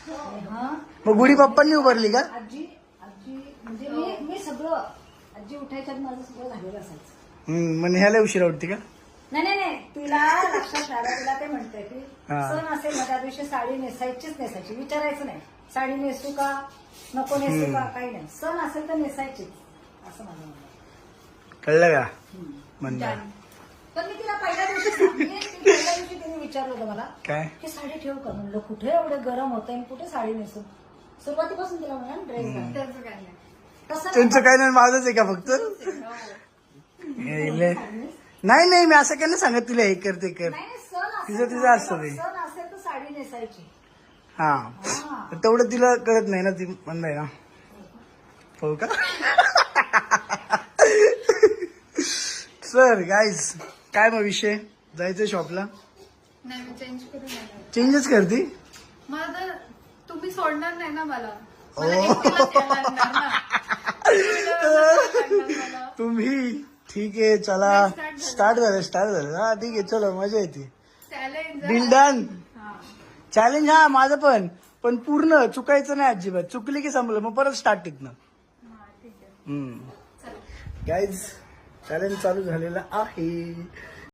मग गुढी पप्पांनी उभारली का? आजी आजी म्हणजे मी सगळं आजी उठायच्या माझं सगळं झालेलं असायचं. म्हणजे ह्याला उशिरा उठते का? नाही तिला लक्षात राहिला. तिला ते म्हणते की सण असेल ना त्या दिवशी साडी नेसायची विचारायचं नाही साडी नेसू का नको नेसू का काही नाही. सण असेल तर नेसायचीच असं माझं म्हणणं. कळलं का म्हणता? पण मी तिला पहिल्या दिवशी तिने विचारलं होतं मला काय की साडी ठेवू का. म्हणलं कुठे एवढं गरम होतंय कुठे साडी नेसू. सुरुवातीपासून तिला म्हणा ड्रेस घाल. त्याचं काय नाही तसं त्यांचं काय नाही माझंच आहे का फक्त? नाही मी असं काय नाही सांगत तिला हे कर ते कर. तिचं असतं ते. सण असेल तर साडी नेसायची. हा तेवढं तिला कळत नाही ना ती म्हणताय ना. हो का? सर गाईज काय मग विषय जायचं शॉपला? नाही मी चेंज करून येणार. चेंजच करते मला तर तुम्ही सोडणार नाही ना मला एकटीलाच यायला लागणार ना. मला. तुम्ही. ठीक आहे चला स्टार्ट झालं हा ठीक आहे चलो मजा येते. Challenge deal done. चॅलेंज हा माझं पण पूर्ण चुकायचं नाही अजिबात. चुकली की संपलं मग परत स्टार्ट तिथनं. ठीक आहे. गाईज चॅलेंज चालू झालेला आहे.